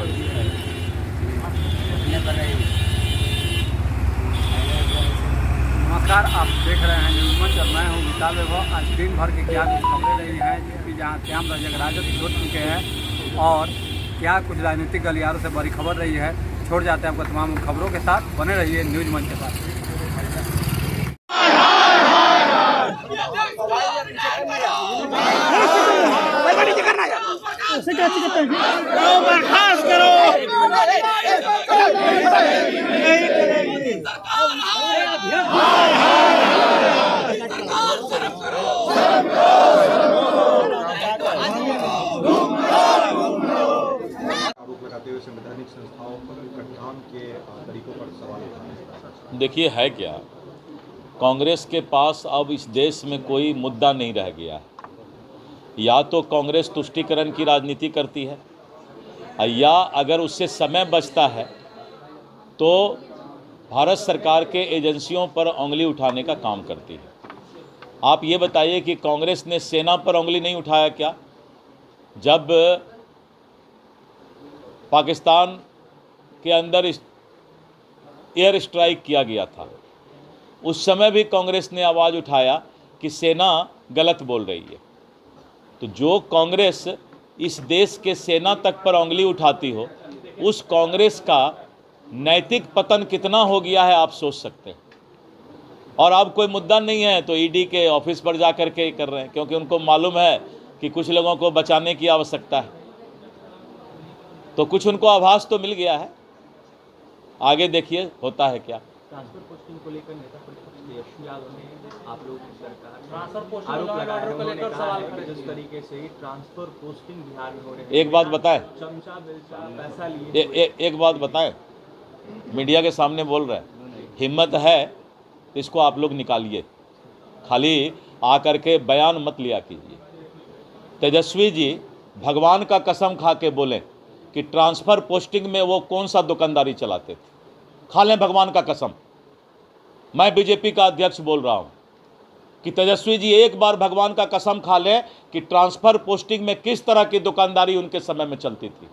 नमस्कार, आप देख रहे हैं न्यूज़ मंच और मैं हूँ विशाल वैभव। आज दिन भर की क्या कुछ खबरें रही हैं जिसकी जहाँ श्याम रजक राजद छोड़ चुके हैं और क्या कुछ राजनीतिक गलियारों से बड़ी खबर रही है, छोड़ जाते हैं आपको तमाम खबरों के साथ। बने रहिए न्यूज़ मंच के साथ। आरोप लगाते हुए संवैधानिक संस्थाओं पर काम के तरीकों पर सवाल उठाने। देखिए, है क्या, कांग्रेस के पास अब इस देश में कोई मुद्दा नहीं रह गया है। या तो कांग्रेस तुष्टीकरण की राजनीति करती है, या अगर उससे समय बचता है तो भारत सरकार के एजेंसियों पर उंगली उठाने का काम करती है। आप ये बताइए कि कांग्रेस ने सेना पर उंगली नहीं उठाया क्या? जब पाकिस्तान के अंदर एयर स्ट्राइक किया गया था, उस समय भी कांग्रेस ने आवाज़ उठाया कि सेना गलत बोल रही है। तो जो कांग्रेस इस देश के सेना तक पर उंगली उठाती हो, उस कांग्रेस का नैतिक पतन कितना हो गया है आप सोच सकते हैं। और अब कोई मुद्दा नहीं है तो ईडी के ऑफिस पर जा कर के कर रहे हैं, क्योंकि उनको मालूम है कि कुछ लोगों को बचाने की आवश्यकता है। तो कुछ उनको आभास तो मिल गया है, आगे देखिए होता है क्या। ट्रांसफर पोस्टिंग को लेकर नेता प्रतिपक्ष तेजस्वी यादव ने आप लोगों की सरकार आरोप लगाया है। उन्होंने कहा है कि जिस तरीके से ट्रांसफर पोस्टिंग बिहार में हो रही है, एक बात बताएं, चमचा बेलचा पैसा लिए एक बात बताएं, मीडिया के सामने बोल रहे हैं, हिम्मत है तो इसको आप लोग निकालिए, खाली आकर के बयान मत लिया कीजिए। तेजस्वी जी भगवान का कसम खा के बोलें कि ट्रांसफ़र पोस्टिंग में वो कौन सा दुकानदारी चलाते थे, खा लें भगवान का कसम। मैं बीजेपी का अध्यक्ष बोल रहा हूं कि तेजस्वी जी एक बार भगवान का कसम खा लें कि ट्रांसफ़र पोस्टिंग में किस तरह की दुकानदारी उनके समय में चलती थी।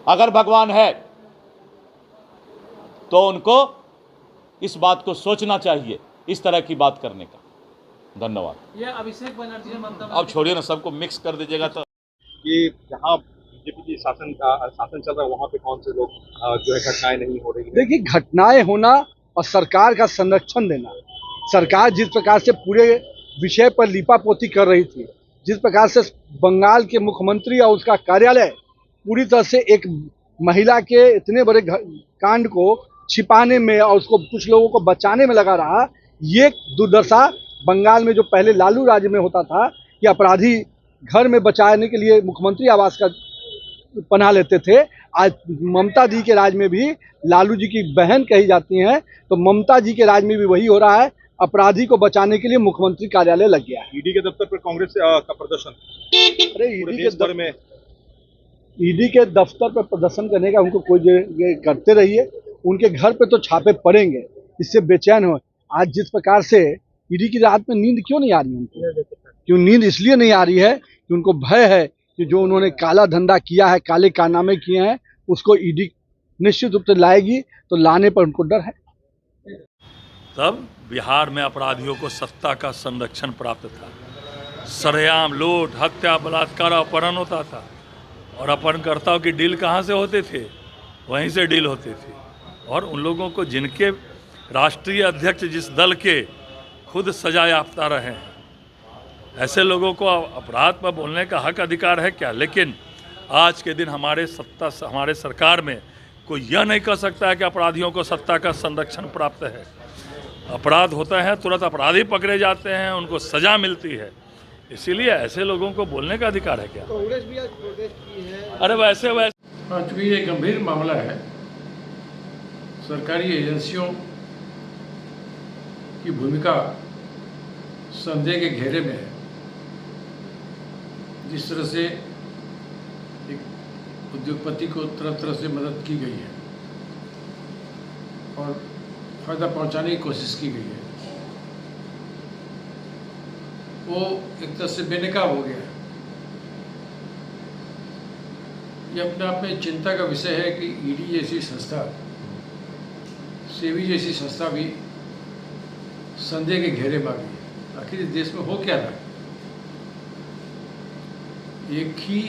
अगर भगवान है तो उनको इस बात को सोचना चाहिए, इस तरह की बात करने का। धन्यवाद। ये अभिषेक बनर्जी ने अब छोड़िए ना, सबको मिक्स कर दीजिएगा तो। कि जहाँ बीजेपी की शासन चल रहा है वहाँ पे कौन से लोग जो है घटनाएं नहीं हो रही है। देखिए, घटनाएं होना और सरकार का संरक्षण देना, सरकार जिस प्रकार से पूरे विषय पर लीपापोती कर रही थी, जिस प्रकार से बंगाल के मुख्यमंत्री और उसका कार्यालय पूरी तरह से एक महिला के इतने बड़े कांड को छिपाने में और उसको कुछ लोगों को बचाने में लगा रहा, ये दुर्दशा बंगाल में जो पहले लालू राज में होता था कि अपराधी घर में बचाने के लिए मुख्यमंत्री आवास का पनाह लेते थे, आज ममता जी के राज में भी लालू जी की बहन कही जाती हैं, तो ममता जी के राज में भी वही हो रहा है। अपराधी को बचाने के लिए मुख्यमंत्री कार्यालय लग गया है। ईडी के दफ्तर पर कांग्रेस का प्रदर्शन, अरे ईडी के दफ्तर पर प्रदर्शन करने का उनको कोई करते रहिए, उनके घर पे तो छापे पड़ेंगे, इससे बेचैन हो। आज जिस प्रकार से ईडी की रात में नींद क्यों नहीं आ रही उनको, क्यों नींद इसलिए नहीं आ रही है कि उनको भय है कि जो उन्होंने काला धंधा किया है, काले कारनामे किए हैं, उसको ईडी निश्चित रूप से लाएगी, तो लाने पर उनको डर है। तब बिहार में अपराधियों को सत्ता का संरक्षण प्राप्त था। सरेआम लूट, हत्या, बलात्कार, अपहरण होता था और अपहरणकर्ताओं की डील कहाँ से होते थे? वहीं से डील होती थी। और उन लोगों को जिनके राष्ट्रीय अध्यक्ष जिस दल के खुद सजा याफ्ता रहे हैं, ऐसे लोगों को अपराध पर बोलने का हक अधिकार है क्या? लेकिन आज के दिन हमारे सरकार में कोई यह नहीं कह सकता है कि अपराधियों को सत्ता का संरक्षण प्राप्त है। अपराध होता है, तुरंत अपराधी पकड़े जाते हैं, उनको सजा मिलती है। इसीलिए ऐसे लोगों को बोलने का अधिकार है क्या? कांग्रेस भी आज प्रोटेस्ट की है। अरे वैसे चूँकि ये गंभीर मामला है, सरकारी एजेंसियों की भूमिका संदेह के घेरे में है। जिस तरह से एक उद्योगपति को तरह तरह से मदद की गई है और फ़ायदा पहुंचाने की कोशिश की गई है, वो एक तरह से बेनकाब हो गया है। ये अपने आप में चिंता का विषय है कि ईडी जैसी संस्था, सेबी जैसी संस्था भी संदेह के घेरे में आ गई है। आखिर इस देश में हो क्या रहा है? एक ही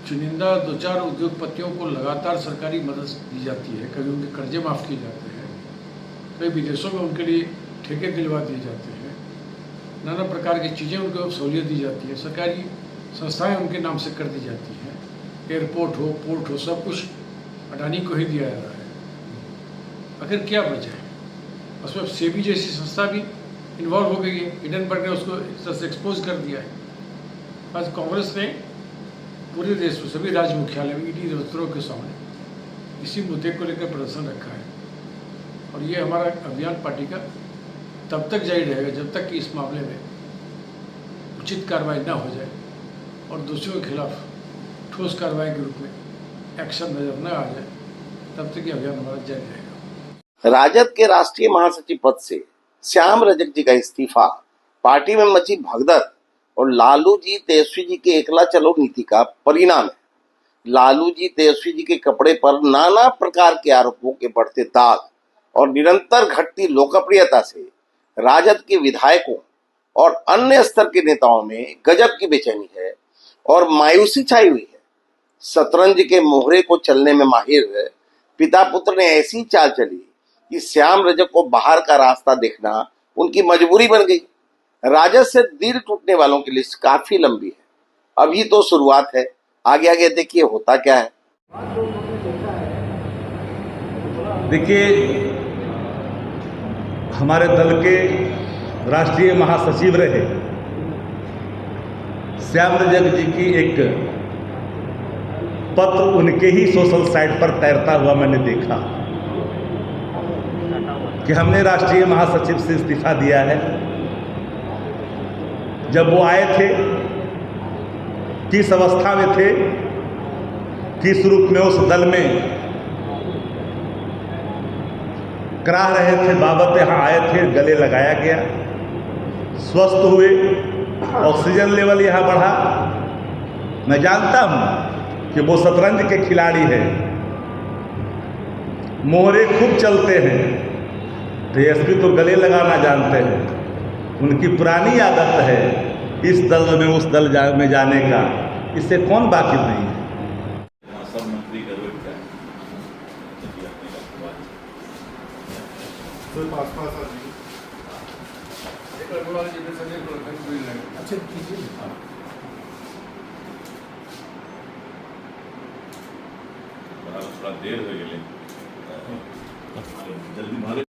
चुनिंदा 2-4 उद्योगपतियों को लगातार सरकारी मदद दी जाती है, कभी उनके कर्जे माफ़ किए जाते हैं, कभी विदेशों में उनके लिए ठेके दिलवा दिए जाते हैं, नाना प्रकार की चीज़ें उनको सहूलियत दी जाती है, सरकारी संस्थाएं उनके नाम से कर दी जाती हैं, एयरपोर्ट हो, पोर्ट हो, सब कुछ अडानी को ही दिया जा रहा है। आखिर क्या वजह है? उसमें सेबी जैसी संस्था भी इन्वॉल्व हो गई है। हिडनबर्ग ने उसको इस तरह से एक्सपोज कर दिया है। आज कांग्रेस ने पूरे देश में सभी राज्य मुख्यालय में ईडी दफ्तरों के सामने इसी मुद्दे को लेकर प्रदर्शन रखा है, और ये हमारा अभियान पार्टी का तब तक जारी रहेगा जब तक कि इस मामले में उचित कार्रवाई न हो जाए और दोषियों के खिलाफ ठोस कार्रवाई के रूप में एक्शन नजर न आ जाए, तब तक ये अभियान हमारा जारी रहेगा। राजद के राष्ट्रीय महासचिव पद से श्याम रजक जी का इस्तीफा पार्टी में मची भगदड़ और लालू जी तेजस्वी जी के एकला चलो नीति का परिणाम है। लालू जी तेजस्वी जी के कपड़े पर नाना प्रकार के आरोपों के बढ़ते दाग और निरंतर घटती लोकप्रियता से राजद के विधायकों और अन्य स्तर के नेताओं में गजब की बेचैनी है और मायूसी छाई हुई है। शतरंज के मोहरे को चलने में माहिर पिता पुत्र ने ऐसी चाल चली कि श्याम रजक को बाहर का रास्ता देखना उनकी मजबूरी बन गई। राजद से दिल टूटने वालों की लिस्ट काफी लंबी है। अभी तो शुरुआत है, आगे आगे देखिए होता क्या है। देखिए, हमारे दल के राष्ट्रीय महासचिव रहे श्याम रजक जी की एक पत्र उनके ही सोशल साइट पर तैरता हुआ मैंने देखा कि हमने राष्ट्रीय महासचिव से इस्तीफा दिया है। जब वो आए थे, किस अवस्था में थे, किस रूप में उस दल में कराह रहे थे, बाबत यहाँ आए थे, गले लगाया गया, स्वस्थ हुए, ऑक्सीजन लेवल यहाँ बढ़ा। मैं जानता हूँ कि वो शतरंज के खिलाड़ी हैं, मोहरे खूब चलते हैं, तेजस्वी तो गले लगाना जानते हैं। उनकी पुरानी आदत है इस दल में उस दल में जाने का, इससे कौन वाकिफ नहीं है। सब मंत्री थोड़ा देर हो गए, जल्दी मारे।